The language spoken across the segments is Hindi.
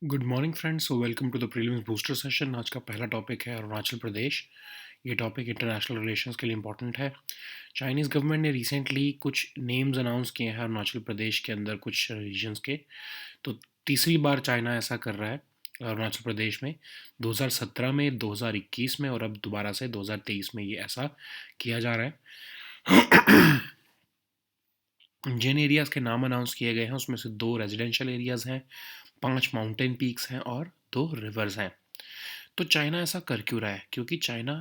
Good morning friends, so welcome to the prelims booster session. आज का पहला टॉपिक है अरुणाचल प्रदेश। ये टॉपिक इंटरनेशनल रिलेशंस के लिए इंपॉर्टेंट है। चाइनीज़ गवर्नमेंट ने रिसेंटली कुछ नेम्स अनाउंस किए हैं अरुणाचल प्रदेश के अंदर कुछ रीजन्स के। तो तीसरी बार चाइना ऐसा कर रहा है अरुणाचल प्रदेश में। 2017 में, 2021 में और अब दोबारा से 2023 में ये ऐसा किया जा रहा है। जिन एरियाज़ के नाम अनाउंस किए गए हैं उसमें से 2 रेजिडेंशियल एरियाज़ हैं, 5 माउंटेन पीक्स हैं और 2 रिवर्स हैं। तो चाइना ऐसा कर क्यों रहा है? क्योंकि चाइना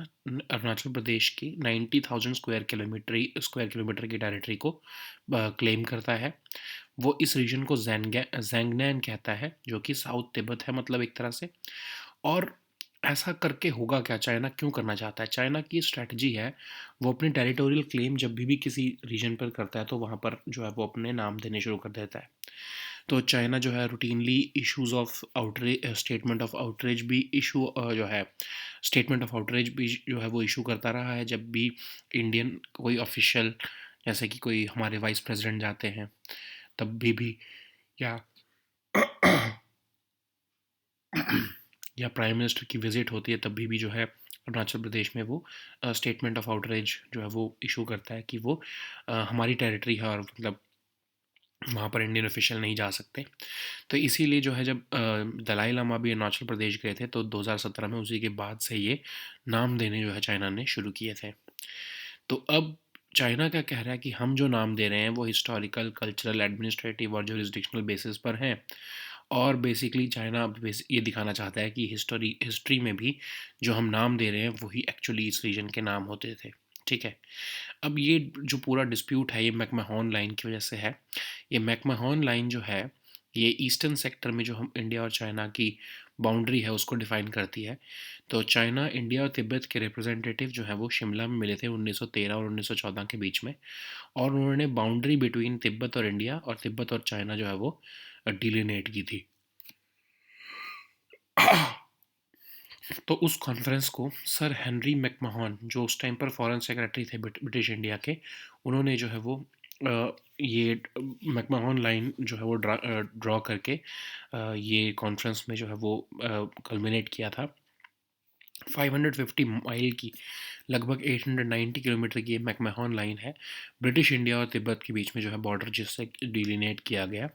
अरुणाचल प्रदेश की 90,000 स्क्वायर किलोमीटर की टेरिटरी को क्लेम करता है। वो इस रीजन को ज़ैंगनैन कहता है, जो कि साउथ तिब्बत है, मतलब एक तरह से। और ऐसा करके होगा क्या? चाइना क्यों करना चाहता है? चाइना की स्ट्रैटेजी है, वो अपनी टेरिटोरियल क्लेम जब भी किसी रीजन पर करता है तो वहाँ पर जो है वो अपने नाम देने शुरू कर देता है। तो चाइना जो है routinely issues of outrage statement of outrage भी इशू जो है स्टेटमेंट ऑफ आउटरेज भी जो है वो इशू करता रहा है जब भी इंडियन कोई ऑफिशियल, जैसे कि कोई हमारे वाइस प्रेसिडेंट जाते हैं तब भी या या प्राइम मिनिस्टर की विजिट होती है तब भी जो है अरुणाचल प्रदेश में वो स्टेटमेंट ऑफ आउटरेज जो है वो इशू करता है कि वो हमारी टेरिटरी है और मतलब वहाँ पर इंडियन ऑफिशियल नहीं जा सकते। तो इसीलिए जो है जब दलाई लामा भी अरुणाचल प्रदेश गए थे तो 2017 में उसी के बाद से ये नाम देने जो है चाइना ने शुरू किए थे। तो अब चाइना क्या कह रहा है कि हम जो नाम दे रहे हैं वो हिस्टोरिकल, कल्चरल, एडमिनिस्ट्रेटिव और जुरिस्डिक्शनल बेसिस पर हैं। और बेसिकली चाइना अब ये दिखाना चाहता है कि हिस्ट्री में भी जो हम नाम दे रहे हैं वही एक्चुअली इस रीजन के नाम होते थे। ठीक है। अब ये जो पूरा डिस्प्यूट है ये मैकमाहोन लाइन की वजह से है। ये मैकमाहोन लाइन जो है ये ईस्टर्न सेक्टर में जो हम इंडिया और चाइना की बाउंड्री है उसको डिफाइन करती है। तो चाइना, इंडिया और तिब्बत के रिप्रेजेंटेटिव जो है वो शिमला में मिले थे 1913 और 1914 के बीच में। और उन्होंने बाउंड्री बिटवीन तिब्बत और इंडिया और तिब्बत और चाइना जो है वो डिलिनेट की थी। तो उस कॉन्फ्रेंस को सर हेनरी मैकमahon, जो उस टाइम पर फॉरेन सेक्रेटरी थे ब्रिटिश इंडिया के, उन्होंने जो है वो ये मैकमahon लाइन जो है वो ड्रॉ करके ये कॉन्फ्रेंस में जो है वो कल्मिनेट किया था। 550 माइल की, लगभग 890 किलोमीटर की ये मैकमahon लाइन है, ब्रिटिश इंडिया और तिब्बत के बीच में जो है बॉर्डर जिससे डिलिनेट किया गया।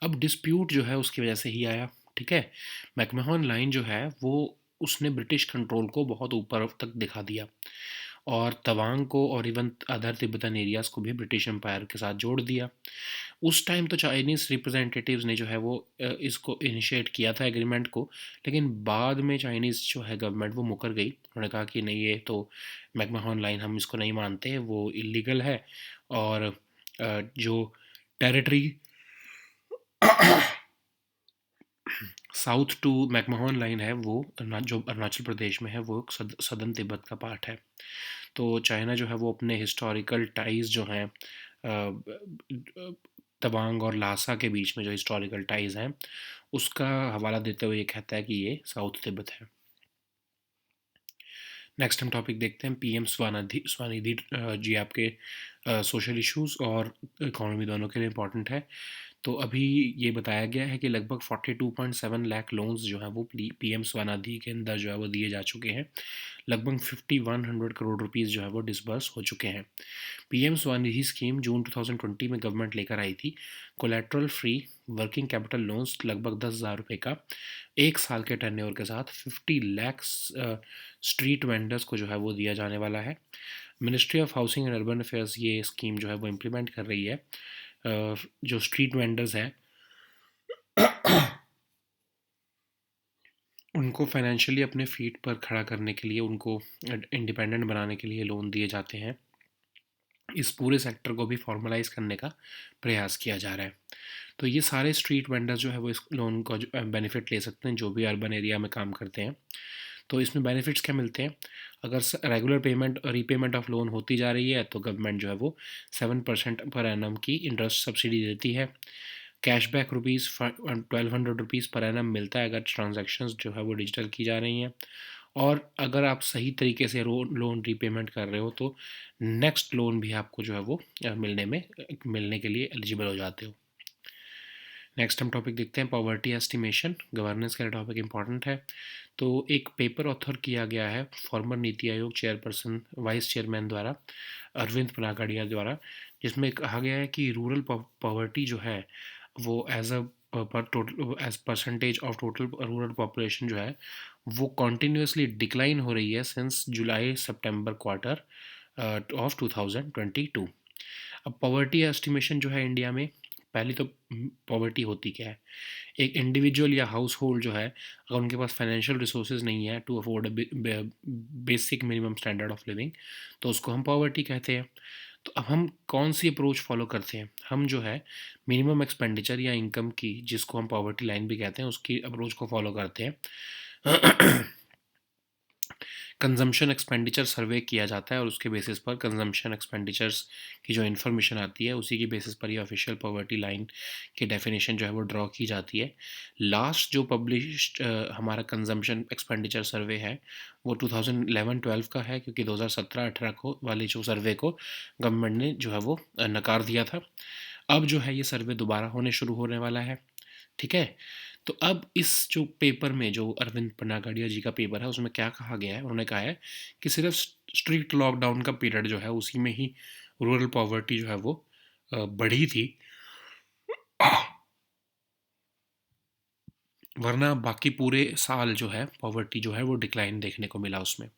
अब डिस्प्यूट जो है उसकी वजह से ही आया। ठीक है। मैकमahon लाइन जो है वो उसने ब्रिटिश कंट्रोल को बहुत ऊपर तक दिखा दिया और तवांग को और इवन अदर तिब्बतन एरियाज़ को भी ब्रिटिश एम्पायर के साथ जोड़ दिया। उस टाइम तो चाइनीज़ रिप्रेजेंटेटिव्स ने जो है वो इसको इनिशिएट किया था एग्रीमेंट को, लेकिन बाद में चाइनीज़ जो है गवर्नमेंट वो मुकर गई। उन्होंने कहा कि नहीं, ये तो मैकमahon लाइन हम इसको नहीं मानते, वो इलीगल है। और जो टेरिटरी साउथ टू मैकमahon लाइन है वो जो अरुणाचल प्रदेश में है वो सदर्न तिब्बत का पार्ट है। तो चाइना जो है वो अपने हिस्टोरिकल टाइज जो हैं तवांग और लासा के बीच में जो हिस्टोरिकल टाइज हैं उसका हवाला देते हुए ये कहता है कि ये साउथ तिब्बत है। नेक्स्ट हम टॉपिक देखते हैं पीएम स्वनिधि जी। आपके सोशल इश्यूज और इकोनॉमी दोनों के लिए इम्पोर्टेंट है। तो अभी ये बताया गया है कि लगभग 42.7 लाख लोन्स जो हैं वो पीएम स्वनिधि के अंदर जो है वो दिए जा चुके हैं। लगभग 5100 करोड़ रुपीस जो है वो डिसबर्स हो चुके हैं। पीएम स्वनिधि स्कीम जून 2020 में गवर्नमेंट लेकर आई थी। Collateral free working capital loans लगभग 10,000 रुपये का 1 साल के टर्नओवर के साथ 50 लाख स्ट्रीट वेंडर्स को जो है वो दिया जाने वाला है। Ministry of housing and urban affairs ये स्कीम जो है वो इम्प्लीमेंट कर रही है। जो स्ट्रीट वेंडर्स हैं उनको फाइनेंशियली अपने फीट पर खड़ा करने के लिए, उनको इंडिपेंडेंट बनाने के लिए लोन दिए जाते हैं। इस पूरे सेक्टर को भी फॉर्मलाइज करने का प्रयास किया जा रहा है। तो ये सारे स्ट्रीट वेंडर्स जो है वो इस लोन का बेनिफिट ले सकते हैं जो भी अर्बन एरिया में काम करते हैं। तो इसमें बेनिफिट्स क्या मिलते हैं? अगर regular payment repayment of loan होती जा रही है तो गवर्नमेंट जो है वो 7% पर एनम की इंटरेस्ट सब्सिडी देती है। Cashback rupees 1200 rupees per annum मिलता है अगर ट्रांजैक्शंस जो है वो डिजिटल की जा रही हैं। और अगर आप सही तरीके से लोन रीपेमेंट कर रहे हो तो नेक्स्ट लोन भी आपको जो है वो मिलने के लिए एलिजिबल हो जाते हो। नेक्स्ट हम टॉपिक देखते हैं पॉवर्टी एस्टिमेशन, गवर्नेंस का टॉपिक इंपॉर्टेंट है। तो एक पेपर ऑथर किया गया है farmer NITI Aayog chairperson vice chairman द्वारा, अरविंद पनागड़िया द्वारा, जिसमें कहा गया है कि रूरल पॉवर्टी जो है वो as a per total as percentage of total rural population जो है वो कॉन्टीन्यूसली डिक्लाइन हो रही है since July September quarter of 2022। अब पॉवर्टी एस्टिमेशन जो है इंडिया में, पहली तो पॉवर्टी होती क्या है। एक इंडिविजुअल या हाउस होल्ड जो है, अगर उनके पास फाइनेंशियल रिसोर्सेज नहीं है to afford basic minimum standard of living, तो उसको हम पॉवर्टी कहते हैं। तो अब हम कौन सी अप्रोच फॉलो करते हैं, हम जो है मिनिमम एक्सपेंडिचर या इनकम की, जिसको हम पॉवर्टी लाइन भी कहते हैं, उसकी अप्रोच को फॉलो करते हैं। कंजम्पशन एक्सपेंडिचर सर्वे किया जाता है और उसके बेसिस पर कंजम्पशन एक्सपेंडिचर्स की जो इन्फॉर्मेशन आती है उसी की बेसिस पर ये ऑफिशियल पॉवर्टी लाइन की डेफिनेशन जो है वो ड्रॉ की जाती है। लास्ट जो पब्लिश्ड हमारा कंजम्पशन एक्सपेंडिचर सर्वे है वो 2011-12 का है, क्योंकि 2017-18 को वाले जो सर्वे को गवर्नमेंट ने जो है वो नकार दिया था। अब जो है ये सर्वे दोबारा होने शुरू होने वाला है, ठीक है। तो अब इस जो पेपर में, जो अरविंद पनागड़िया जी का पेपर है, उसमें क्या कहा गया है, उन्होंने कहा है कि सिर्फ स्ट्रिक्ट लॉकडाउन का पीरियड जो है उसी में ही रूरल पॉवर्टी जो है वो बढ़ी थी, वरना बाकी पूरे साल जो है पॉवर्टी जो है वो डिक्लाइन देखने को मिला उसमें।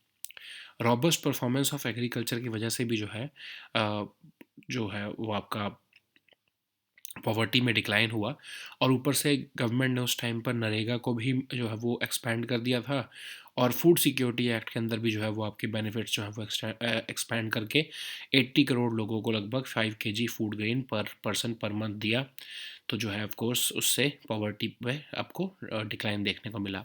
रॉबस्ट परफॉर्मेंस ऑफ एग्रीकल्चर की वजह से भी जो है जो है वो आपका पॉवर्टी में डिक्लाइन हुआ। और ऊपर से गवर्नमेंट ने उस टाइम पर नरेगा को भी जो है वो एक्सपैंड कर दिया था, और फूड सिक्योरिटी एक्ट के अंदर भी जो है वो आपके बेनिफिट्स जो है वो एक्सपैंड करके 80 करोड़ लोगों को लगभग 5 kg फूड ग्रेन पर पर्सन पर मंथ दिया। तो जो है ऑफ कोर्स उससे पॉवर्टी पे आपको डिक्लाइन देखने को मिला।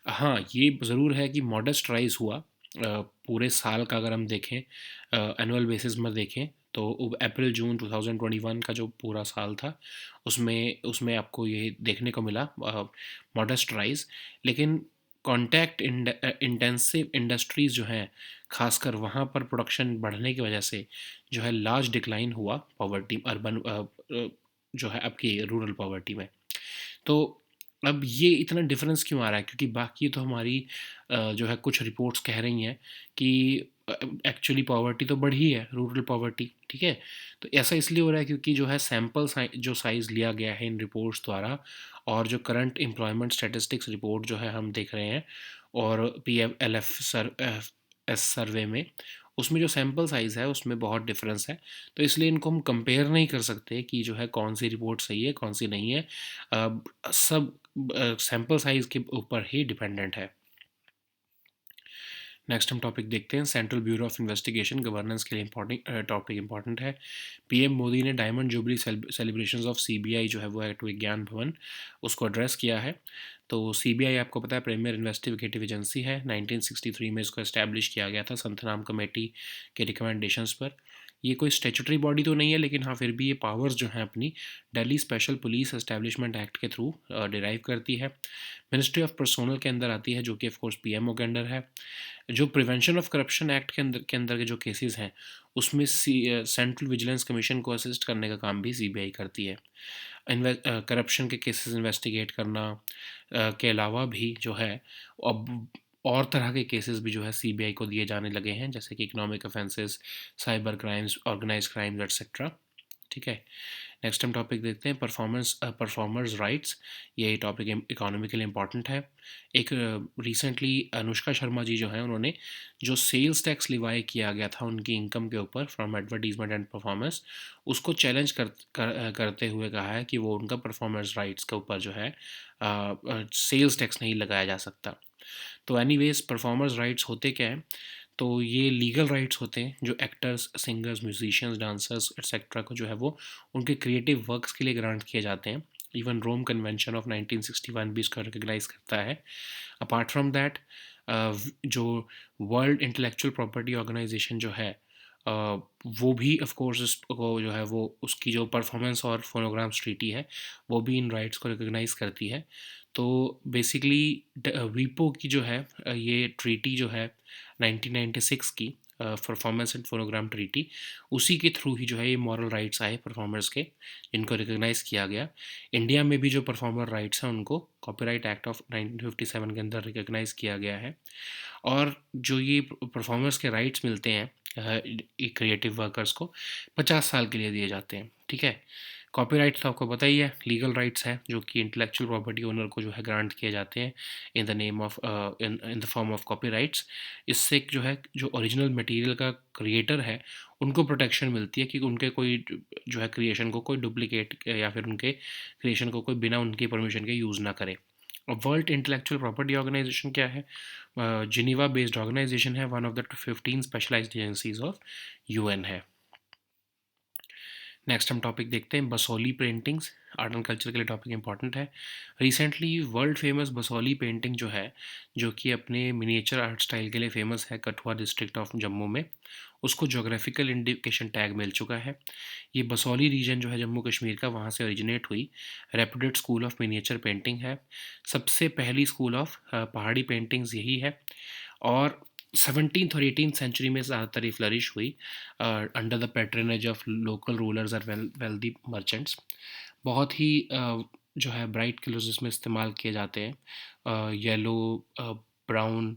हाँ, ये ज़रूर है कि मॉडेस्ट राइज़ हुआ पूरे साल का, अगर हम देखें एनुअल बेसिस में देखें तो अप्रैल जून 2021 का जो पूरा साल था उसमें उसमें आपको ये देखने को मिला मॉडेस्ट राइज। लेकिन कॉन्टैक्ट इंटेंसिव इंडस्ट्रीज़ जो हैं, खासकर वहाँ पर प्रोडक्शन बढ़ने की वजह से जो है लार्ज डिक्लाइन हुआ पॉवर्टी अर्बन जो है आपकी रूरल पॉवर्टी में। तो अब ये इतना डिफरेंस क्यों आ रहा है, क्योंकि बाकी तो हमारी जो है कुछ रिपोर्ट्स कह रही हैं कि एक्चुअली पॉवर्टी तो बढ़ी है, रूरल पॉवर्टी, ठीक है। तो ऐसा इसलिए हो रहा है क्योंकि जो है सैम्पल जो साइज़ लिया गया है इन रिपोर्ट्स द्वारा, और जो करंट एम्प्लॉयमेंट स्टैटिस्टिक्स रिपोर्ट जो है हम देख रहे हैं, और PFLF एस सर्वे में, उसमें जो सैम्पल साइज़ है उसमें बहुत डिफरेंस है। तो इसलिए इनको हम कंपेयर नहीं कर सकते कि जो है कौन सी रिपोर्ट सही है कौन सी नहीं है। सब सैम्पल साइज़ के ऊपर ही डिपेंडेंट है। नेक्स्ट हम टॉपिक देखते हैं central bureau of investigation, governance के लिए टॉपिक इंपॉर्टेंट है। पीएम मोदी ने diamond jubilee celebrations of CBI जो है वो एक्ट विज्ञान भवन, उसको एड्रेस किया है। तो सीबीआई आपको पता है प्रीमियर इन्वेस्टिगेटिव एजेंसी है, 1963 में इसको इस्टेब्लिश किया गया था संतनाम कमेटी के रिकमेंडेशंस पर। ये कोई स्टेचुटरी बॉडी तो नहीं है, लेकिन हाँ फिर भी ये पावर्स जो हैं अपनी Delhi special police establishment act के थ्रू डिराइव करती है। मिनिस्ट्री ऑफ पर्सोनल के अंदर आती है, जो कि ऑफकोर्स पीएमओ के अंडर है। जो प्रिवेंशन ऑफ करप्शन एक्ट के अंदर के जो केसेस हैं उसमें सेंट्रल विजिलेंस कमीशन को असिस्ट करने का काम भी सीबीआई करती है। करप्शन के केसेस इन्वेस्टिगेट करना के अलावा भी जो है अब और तरह के केसेस भी जो है सीबीआई को दिए जाने लगे हैं, जैसे कि economic offences, cyber crimes, organised crimes etcetera, ठीक है। नेक्स्ट हम टॉपिक देखते हैं परफॉर्मर्स राइट्स। ये टॉपिक इकोनॉमी के लिए इम्पॉर्टेंट है। एक रिसेंटली अनुष्का शर्मा जी जो हैं, उन्होंने जो सेल्स टैक्स लिवाई किया गया था उनकी इनकम के ऊपर फ्रॉम एडवर्टीजमेंट एंड परफॉर्मेंस, उसको चैलेंज करते हुए कहा है कि वो उनका परफॉर्मर्स राइट्स के ऊपर जो है सेल्स टैक्स नहीं लगाया जा सकता। तो एनीवेज परफॉर्मर्स राइट्स होते क्या हैं, तो ये लीगल राइट्स होते हैं जो actors, singers, musicians, dancers etcetera को जो है वो उनके क्रिएटिव वर्क्स के लिए ग्रांट किए जाते हैं। इवन रोम कन्वेंशन ऑफ 1961 भी इसको रिकग्नाइज करता है। अपार्ट फ्रॉम दैट जो वर्ल्ड इंटेलेक्चुअल प्रॉपर्टी ऑर्गेनाइजेशन जो है वो भी ऑफ कोर्स इसको जो है वो उसकी जो परफॉर्मेंस और फोनोग्राम्स ट्रीटी है वो भी इन राइट्स को रिकग्नाइज करती है। तो बेसिकली वीपो की जो है ये ट्रीटी जो है 1996 की, परफॉर्मेंस एंड फोनोग्राम ट्रीटी, उसी के थ्रू ही जो है ये मॉरल राइट्स आए परफॉर्मर्स के, जिनको रिकॉग्नाइज़ किया गया। इंडिया में भी जो परफॉर्मर राइट्स हैं उनको कॉपीराइट एक्ट ऑफ 1957 के अंदर रिकॉग्नाइज़ किया गया है। और जो ये परफॉर्मर्स के राइट्स मिलते हैं क्रिएटिव वर्कर्स को 50 साल के लिए दिए जाते हैं। ठीक है, कॉपीराइट्स तो आपको पता ही है, लीगल राइट्स हैं जो कि इंटेलेक्चुअल प्रॉपर्टी ओनर को जो है ग्रांट किए जाते हैं in the name of in the form of copyrights. इससे जो है जो ओरिजिनल मटेरियल का क्रिएटर है उनको प्रोटेक्शन मिलती है कि उनके कोई जो है क्रिएशन को कोई डुप्लीकेट या फिर उनके क्रिएशन को कोई बिना उनकी परमिशन के यूज़ ना करे। अब वर्ल्ड इंटेलेक्चुअल प्रॉपर्टी ऑर्गेनाइजेशन क्या है? जिनीवा बेस्ड ऑर्गेनाइजेशन है, one of the 15 specialised agencies of UN है। नेक्स्ट हम टॉपिक देखते हैं Basohli paintings. Art and culture के लिए टॉपिक इंपॉर्टेंट है। Recently world famous Basohli painting जो है, जो कि अपने मिनिएचर आर्ट स्टाइल के लिए फेमस है, कठुआ डिस्ट्रिक्ट ऑफ जम्मू में, उसको जोग्राफिकल इंडिकेशन टैग मिल चुका है। ये बसोली रीजन जो है जम्मू कश्मीर का, वहाँ से ओरिजिनेट हुई reputed school of miniature painting है। सबसे पहली स्कूल ऑफ पहाड़ी पेंटिंग्स यही है और 17th और 18th सेंचुरी में ज़्यादातर ये फ्लरिश हुई under the patronage of local rulers और वेल्दी मर्चेंट्स। बहुत ही जो है ब्राइट कलर्स इसमें इस्तेमाल किए जाते हैं, येलो, ब्राउन,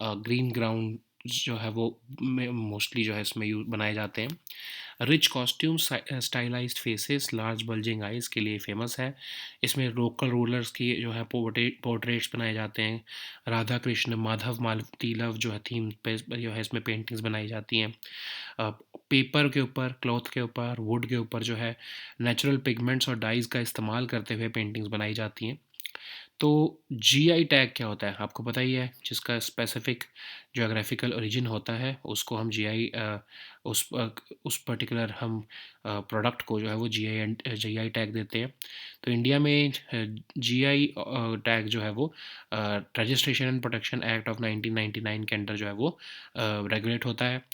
ग्रीन ग्राउंड जो है वो मोस्टली जो है इसमें यूज बनाए जाते हैं। Rich costumes, stylised faces, large bulging eyes के लिए फेमस है। इसमें लोकल रूलर्स की जो है पोर्ट्रेट्स बनाए जाते हैं। राधा कृष्ण, माधव, मालती लव जो है थीम पे जो है इसमें पेंटिंग्स बनाई जाती हैं। पेपर के ऊपर, क्लॉथ के ऊपर, वुड के ऊपर जो है नेचुरल पिगमेंट्स और डाइज का इस्तेमाल करते हुए पेंटिंग्स बनाई जाती हैं। तो जीआई टैग क्या होता है आपको पता ही है, जिसका स्पेसिफिक ज्योग्राफिकल ओरिजिन होता है उसको हम जीआई उस पर्टिकुलर हम प्रोडक्ट को जो है वो जीआई टैग देते हैं। तो इंडिया में जीआई टैग जो है वो registration and protection act of 1999 के अंडर जो है वो रेगुलेट होता है।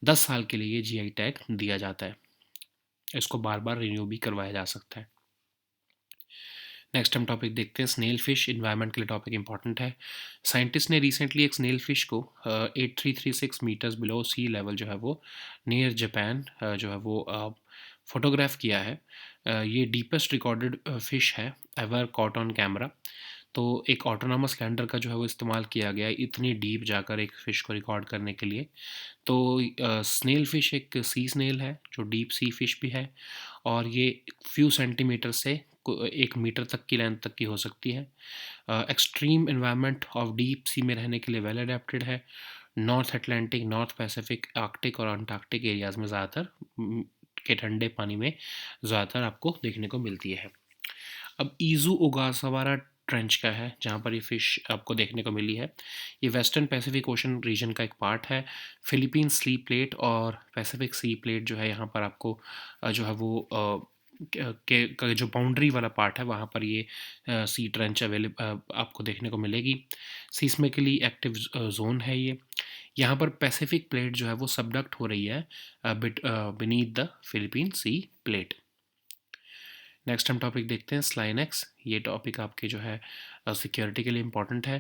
10 साल के लिए ये जीआई टैग दिया जाता है। इसको बार बार रिन्यू भी करवाया जा सकता है। नेक्स्ट हम टॉपिक देखते हैं स्नेल फिश। इन्वायरमेंट के लिए टॉपिक इंपॉर्टेंट है। साइंटिस्ट ने रिसेंटली एक स्नेल फिश को 8336 मीटर्स बिलो सी लेवल जो है वो नियर जापान जो है वो फोटोग्राफ किया है। ये डीपेस्ट रिकॉर्डेड फिश है एवर कॉट ऑन कैमरा। तो एक ऑटोनॉमस लैंडर का जो है वो इस्तेमाल किया गया है इतनी डीप जाकर एक फ़िश को रिकॉर्ड करने के लिए। तो स्नेल फ़िश एक सी स्नेल है जो डीप सी फिश भी है और ये फ्यू सेंटीमीटर से 1 मीटर तक की लेंथ तक की हो सकती है। Extreme environment of deep sea में रहने के लिए वेल अडेप्टेड है। North Atlantic, north Pacific, Arctic और अंटार्कटिक एरियाज़ में ज़्यादातर के ठंडे पानी में ज़्यादातर आपको देखने को मिलती है। अब ईज़ू ओगासावारा ट्रेंच का है जहाँ पर ये फ़िश आपको देखने को मिली है। ये वेस्टर्न पैसिफिक ओशन रीजन का एक पार्ट है। फिलीपींस सी प्लेट और पैसिफिक सी प्लेट जो है यहाँ पर आपको जो है वो के जो बाउंड्री वाला पार्ट है वहाँ पर ये सी ट्रेंच आपको देखने को मिलेगी। सीस्मिकली एक्टिव जोन है ये। यहाँ पर पैसिफिक प्लेट जो है वो सबडक्ट हो रही है beneath the Philippine sea plate. Next हम टॉपिक देखते हैं स्लाइनेक्स। ये टॉपिक आपके जो है सिक्योरिटी के लिए इंपॉर्टेंट है।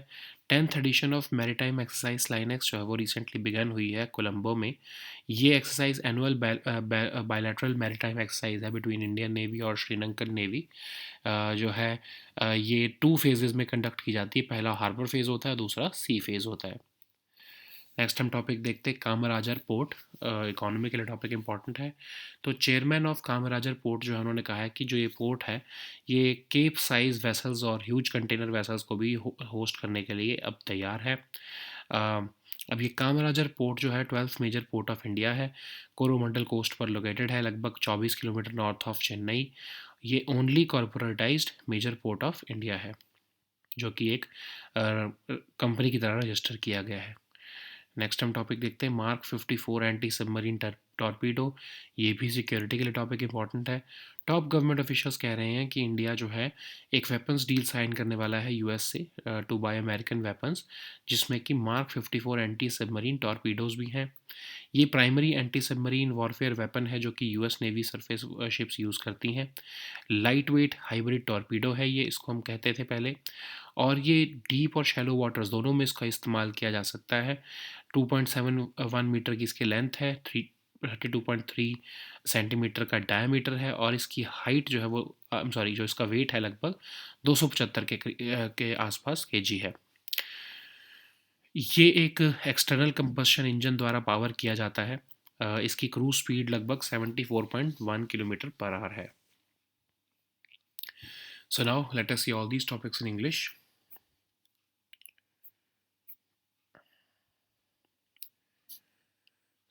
10th edition of maritime exercise SLINEX जो है वो रिसेंटली बिगन हुई है कोलंबो में। ये exercise annual bilateral maritime exercise है बिटवीन इंडियन नेवी और श्रीलंकन नेवी। जो है ये 2 फेजेस में कंडक्ट की जाती है। पहला हार्बर फेज़ होता है, दूसरा सी फेज़ होता है। नेक्स्ट हम टॉपिक देखते हैं कामराजर पोर्ट। इकोनॉमी के लिए टॉपिक इंपॉर्टेंट है। तो चेयरमैन ऑफ कामराजर पोर्ट जो है उन्होंने कहा है कि जो ये पोर्ट है ये केप साइज वेसल्स और ह्यूज कंटेनर वेसल्स को भी होस्ट करने के लिए अब तैयार है। अब ये कामराजर पोर्ट जो है 12th major port of India है। कोरोमंडल कोस्ट पर लोकेटेड है, लगभग 24 किलोमीटर नॉर्थ ऑफ चेन्नई। ये only corporatized major port of India है जो कि एक कंपनी की तरह रजिस्टर किया गया है। नेक्स्ट हम टॉपिक देखते हैं मार्क 54 एंटी सबमरीन टॉर्पीडो। ये भी सिक्योरिटी के लिए टॉपिक इंपॉर्टेंट है। टॉप गवर्नमेंट ऑफिशियल्स कह रहे हैं कि इंडिया जो है एक वेपन्स डील साइन करने वाला है यूएस से टू बाय अमेरिकन वेपन्स, जिसमें कि मार्क 54 एंटी सबमरीन टॉर्पीडोज भी हैं। ये primary anti submarine warfare weapon है जो कि US navy surface ships use करती हैं। लाइट वेट हाइब्रिड टॉर्पीडो है ये, इसको हम कहते थे पहले, और ये डीप और शैलो वाटर्स दोनों में इसका इस्तेमाल किया जा सकता है। 2.71 मीटर की इसकी लेंथ है, 32.3 सेंटीमीटर का डायमीटर है, और इसकी हाइट जो है वो सॉरी जो इसका वेट है लगभग 275 के आसपास केजी है। ये एक एक्सटर्नल कंबशन इंजन द्वारा पावर किया जाता है। इसकी क्रूज स्पीड लगभग 74.1 किलोमीटर पर आवर है। So now let us see all these topics in English.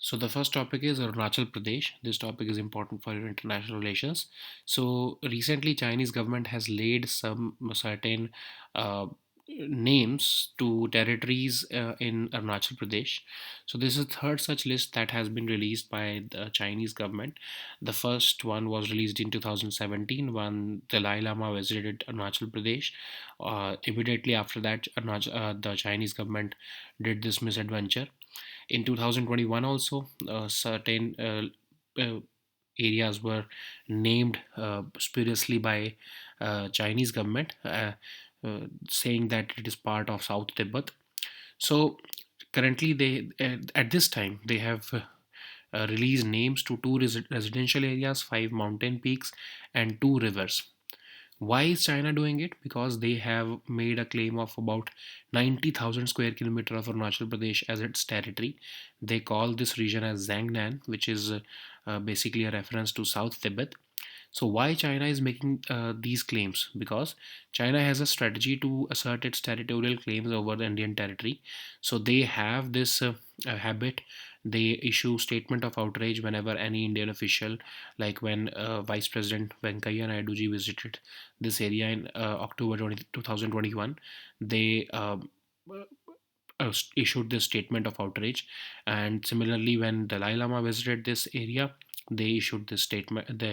So the first topic is Arunachal Pradesh. This topic is important for your international relations. So recently, Chinese government has laid some certain uh, names to territories in Arunachal Pradesh. So this is the third such list that has been released by the Chinese government. The first one was released in 2017 when Dalai Lama visited Arunachal Pradesh. Immediately after that, the Chinese government did this misadventure. In 2021 also, certain areas were named spuriously by Chinese government, saying that it is part of South Tibet. So currently they at this time they have released names to two residential areas, five mountain peaks, and two rivers. Why is China doing it? Because they have made a claim of about 90,000 square kilometer of Arunachal Pradesh as its territory. They call this region as Zhangnan, which is basically a reference to South Tibet. So why China is making these claims? Because China has a strategy to assert its territorial claims over the Indian territory. So they have this habit. They issue statement of outrage whenever any Indian official, like when Vice President Venkaiah Naidu ji visited this area in October 2021. They issued this statement of outrage, and similarly when Dalai Lama visited this area, they issued this statement.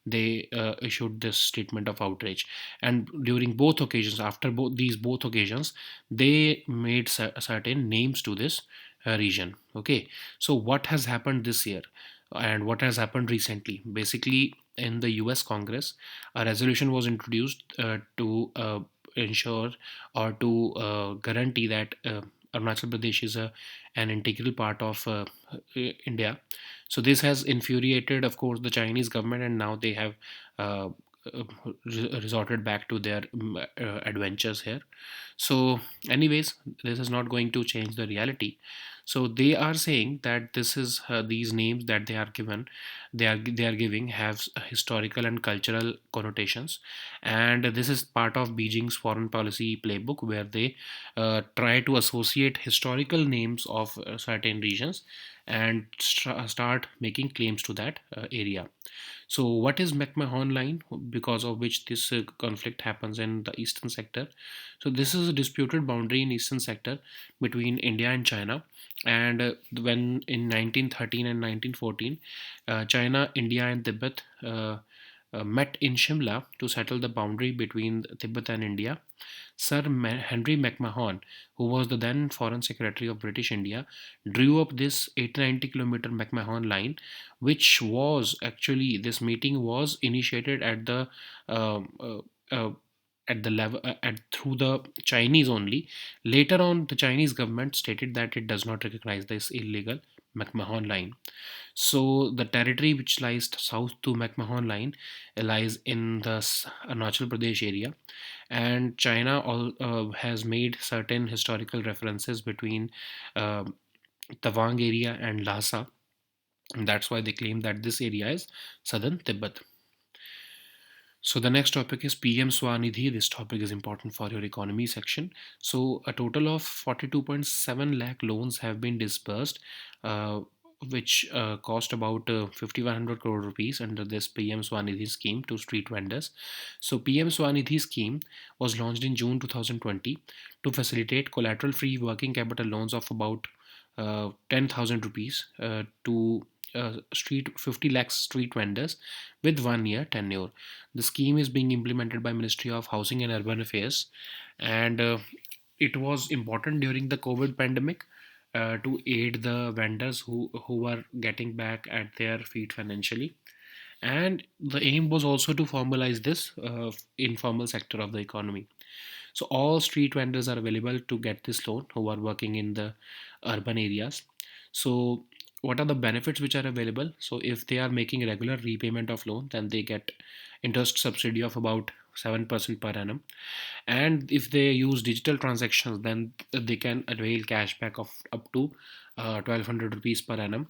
They issued this statement of outrage, and during both occasions, after both occasions, they made certain names to this region. Okay, so what has happened this year, and what has happened recently? Basically, in the U.S. Congress, a resolution was introduced to ensure or to guarantee that Arunachal Pradesh is an integral part of India. So this has infuriated, of course, the Chinese government, and now they have uh, resorted back to their adventures here. So, anyways, this is not going to change the reality. So they are saying that this is these names that they are given, they are giving have historical and cultural connotations, and this is part of Beijing's foreign policy playbook, where they try to associate historical names of certain regions and start making claims to that area. So, what is McMahon line, because of which this conflict happens in the eastern sector? So, this is a disputed boundary in eastern sector between India and China. And when in 1913 and 1914, China, India, and Tibet met in Shimla to settle the boundary between Tibet and India. Sir Henry McMahon, who was the then Foreign Secretary of British India, drew up this 890-kilometer McMahon line, which was actually, this meeting was initiated um, uh, uh, at the level at through the Chinese only. Later on, the Chinese government stated that it does not recognize this illegal McMahon line. So the territory which lies south to McMahon line lies in the Arunachal Pradesh area, and China has made certain historical references between uh, Tawang area and Lhasa. And that's why they claim that this area is southern Tibet. So the next topic is PM Swanidhi. This topic is important for your economy section. So a total of 42.7 lakh loans have been disbursed, uh, which cost about 5,100 crore rupees under this PM Swanidhi scheme to street vendors. So PM Swanidhi scheme was launched in June 2020 to facilitate collateral-free working capital loans of about 10,000 rupees to street 50 lakhs street vendors with 1 year tenure. The scheme is being implemented by Ministry of Housing and Urban Affairs, and it was important during the COVID pandemic to aid the vendors who were getting back at their feet financially. And the aim was also to formalize this informal sector of the economy. So all street vendors are available to get this loan who are working in the urban areas. So what are the benefits which are available? So if they are making regular repayment of loan, then they get interest subsidy of about 7% per annum. And if they use digital transactions, then they can avail cashback of up to 1200 rupees per annum.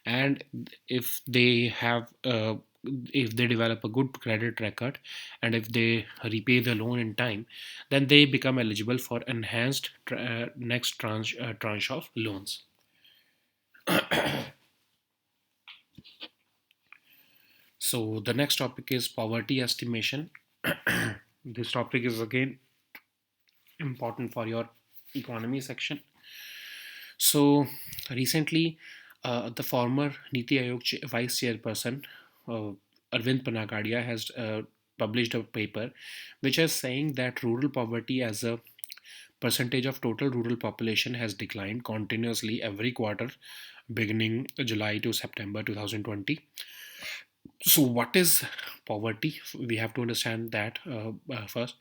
And if they have if they develop a good credit record, and if they repay the loan in time, then they become eligible for enhanced next tranche of loans. So the next topic is poverty estimation. This topic is again important for your economy section. So recently, the former Niti Aayog vice chairperson uh, Arvind Panagadia has published a paper which is saying that rural poverty as a percentage of total rural population has declined continuously every quarter beginning July to September 2020. So what is poverty? We have to understand that first.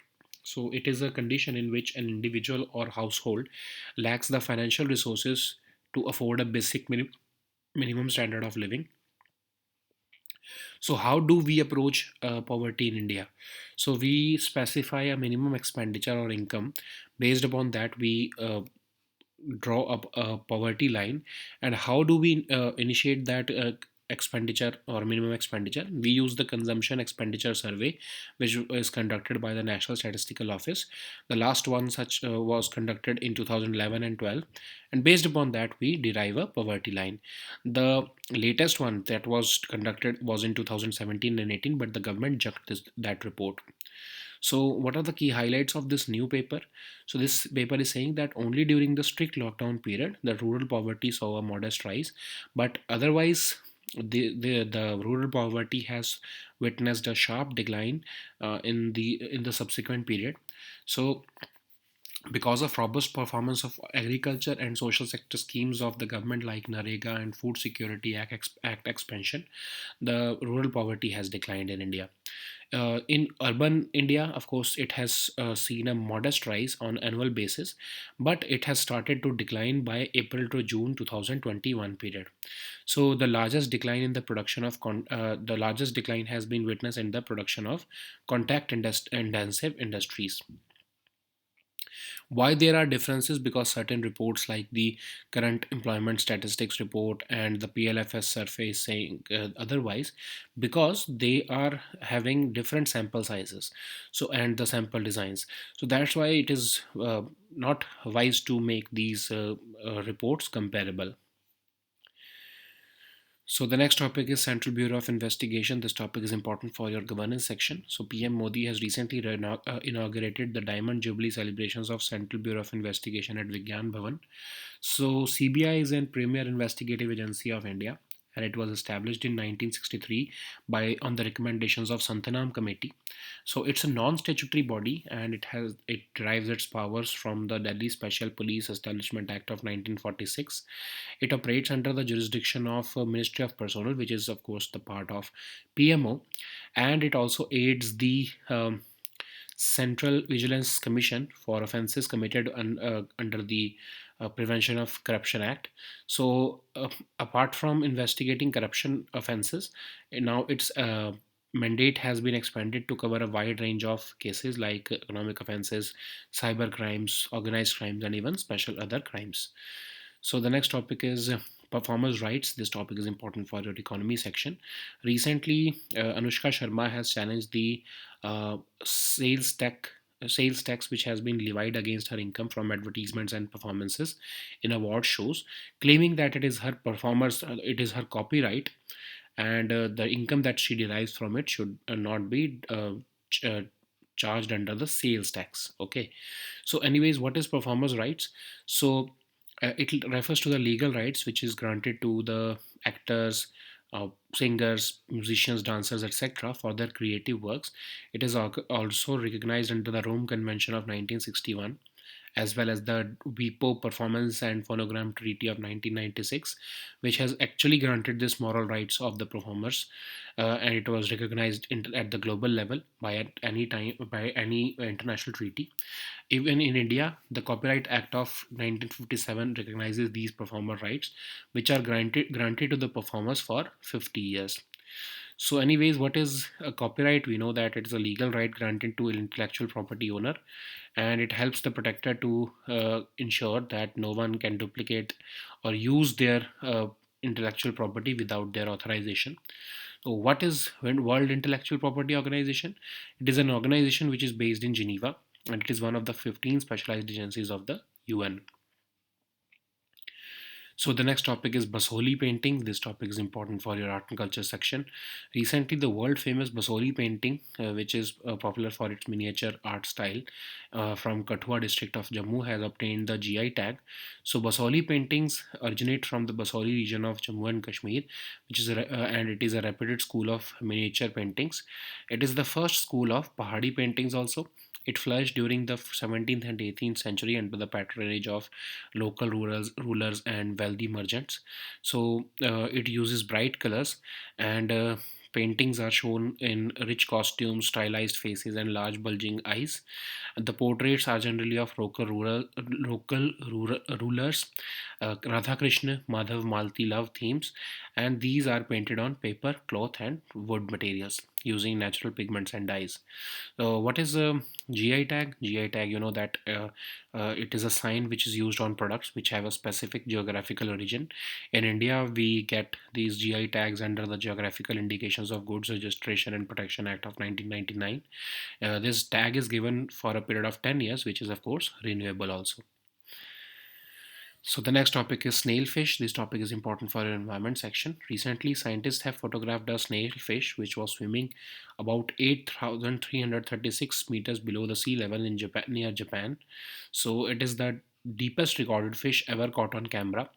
So it is a condition in which an individual or household lacks the financial resources to afford a basic minimum standard of living. So how do we approach poverty in India? So we specify a minimum expenditure or income. Based upon that, we draw up a poverty line. And how do we initiate that expenditure or minimum expenditure? We use the consumption expenditure survey, which is conducted by the National Statistical Office. The last one such was conducted in 2011 and 12, and based upon that we derive a poverty line. The latest one that was conducted was in 2017 and 18, but the government junked that report. So, what are the key highlights of this new paper? So, this paper is saying that only during the strict lockdown period, the rural poverty saw a modest rise, but otherwise, the rural poverty has witnessed a sharp decline in the subsequent period. So, because of robust performance of agriculture and social sector schemes of the government like Narega and Food Security Act expansion, the rural poverty has declined in India. In urban India, of course, it has seen a modest rise on annual basis, but it has started to decline by April to June 2021 period. So the largest decline in the production of the largest decline has been witnessed in the production of contact intensive industries. Why there are differences? Because certain reports like the current employment statistics report and the PLFS survey is saying otherwise, because they are having different sample sizes, so and the sample designs. So that's why it is not wise to make these reports comparable. So the next topic is Central Bureau of Investigation. This topic is important for your governance section. So PM Modi has recently inaugurated the Diamond Jubilee celebrations of Central Bureau of Investigation at Vigyan Bhavan. So CBI is a premier investigative agency of India, and it was established in 1963 by on the recommendations of Santanam Committee. So it's a non-statutory body, and it derives its powers from the Delhi Special Police Establishment Act of 1946. It operates under the jurisdiction of Ministry of Personnel, which is of course the part of PMO, and it also aids the Central Vigilance Commission for offences committed under the Prevention of Corruption Act. So, apart from investigating corruption offences, now its mandate has been expanded to cover a wide range of cases like economic offences, cyber crimes, organized crimes, and even special other crimes. So the next topic is performers' rights. This topic is important for your economy section. Recently, Anushka Sharma has challenged the sales tax sales tax which has been levied against her income from advertisements and performances in award shows, claiming that it is her copyright, and the income that she derives from it should not be ch- charged under the sales tax. Okay, so anyways, what is performers rights? So it refers to the legal rights which is granted to the actors, singers, musicians, dancers, etc. for their creative works. It is also recognized under the Rome Convention of 1961. as well as the WIPO Performance and Phonogram Treaty of 1996, which has actually granted this moral rights of the performers, and it was recognized at the global level by any international treaty. Even in India, the Copyright Act of 1957 recognizes these performer rights, which are granted to the performers for 50 years. So, anyways, what is a copyright? We know that it is a legal right granted to intellectual property owner, and it helps the protector to ensure that no one can duplicate or use their intellectual property without their authorization. So, what is World Intellectual Property Organization? It is an organization which is based in Geneva, and it is one of the 15 specialized agencies of the UN. So the next topic is Basoli painting. This topic is important for your art and culture section. Recently, the world famous Basoli painting, which is popular for its miniature art style, from Kathua district of Jammu, has obtained the GI tag. So Basoli paintings originate from the Basoli region of Jammu and Kashmir, and it is a reputed school of miniature paintings. It is the first school of Pahadi paintings also. It flourished during the 17th and 18th century under the patronage of local rulers and wealthy merchants. So it uses bright colors, and paintings are shown in rich costumes, stylized faces, and large bulging eyes. The portraits are generally of local rulers, Radha Krishna, Madhav, Malti love themes, and these are painted on paper, cloth, and wood materials using natural pigments and dyes. What is a GI tag? GI tag, you know that it is a sign which is used on products which have a specific geographical origin. In India, we get these GI tags under the Geographical Indications of Goods Registration and Protection Act of 1999. This tag is given for a period of 10 years, which is, of course, renewable also. So the next topic is snailfish. This topic is important for your environment section. Recently, scientists have photographed a snailfish which was swimming about 8,336 meters below the sea level in Japan, near Japan. So it is the deepest recorded fish ever caught on camera.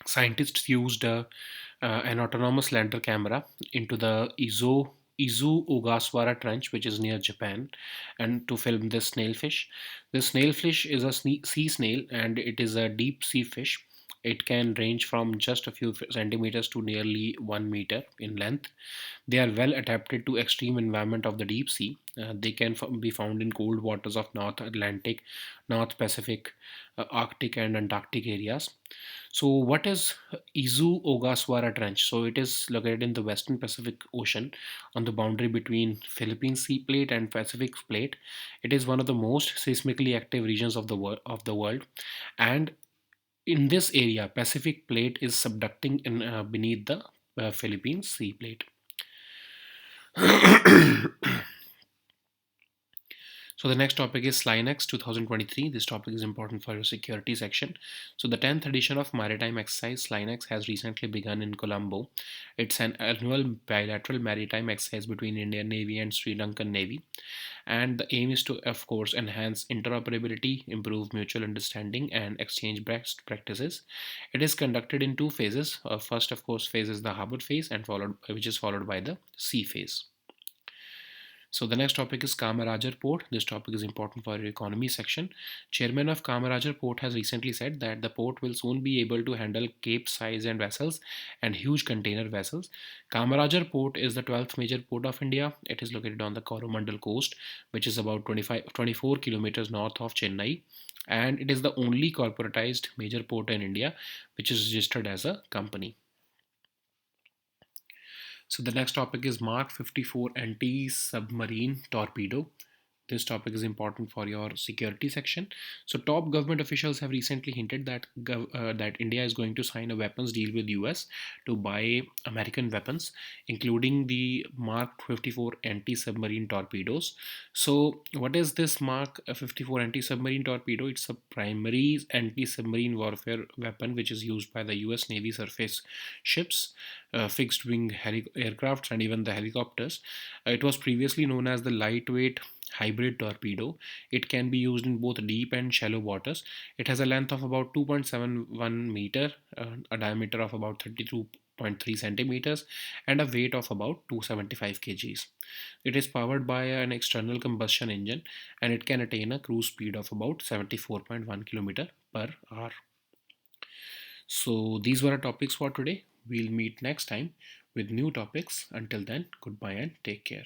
Scientists used an autonomous lander camera into the Izu Ogasawara Trench, which is near Japan, and to film this snailfish. This snailfish is a sea snail, and it is a deep sea fish. It can range from just a few centimeters to nearly 1 meter in length. They are well adapted to extreme environment of the deep sea. They can be found in cold waters of North Atlantic, North Pacific, Arctic, and Antarctic areas. So, what is Izu Ogasawara Trench? So, it is located in the Western Pacific Ocean on the boundary between Philippine Sea Plate and Pacific Plate. It is one of the most seismically active regions of the world, and in this area, Pacific Plate is subducting beneath the Philippine Sea Plate. So the next topic is SLINEX 2023. This topic is important for your security section. So the 10th edition of Maritime Exercise SLINEX has recently begun in Colombo. It's an annual bilateral maritime exercise between Indian Navy and Sri Lankan Navy. And the aim is to, of course, enhance interoperability, improve mutual understanding, and exchange best practices. It is conducted in two phases. First, of course, phase is the harbor phase, and which is followed by the sea phase. So the next topic is Kamarajar Port. This topic is important for your economy section. Chairman of Kamarajar Port has recently said that the port will soon be able to handle cape-size and vessels and huge container vessels. Kamarajar Port is the 12th major port of India. It is located on the Coromandel coast, which is about 24 kilometers north of Chennai. And it is the only corporatized major port in India which is registered as a company. So the next topic is Mark 54 anti-submarine torpedo. This topic is important for your security section. So top government officials have recently hinted that that India is going to sign a weapons deal with US to buy American weapons, including the Mark 54 anti-submarine torpedoes. So what is this Mark 54 anti-submarine torpedo? It's a primary anti-submarine warfare weapon which is used by the US Navy surface ships, fixed wing aircrafts, and even the helicopters. It was previously known as the lightweight hybrid torpedo. It can be used in both deep and shallow waters. It has a length of about 2.71 meter, a diameter of about 32 0.3 centimeters and a weight of about 275 kgs. It is powered by an external combustion engine and it can attain a cruise speed of about 74.1 km per hour. So these were our topics for today. We'll meet next time with new topics. Until then, goodbye and take care.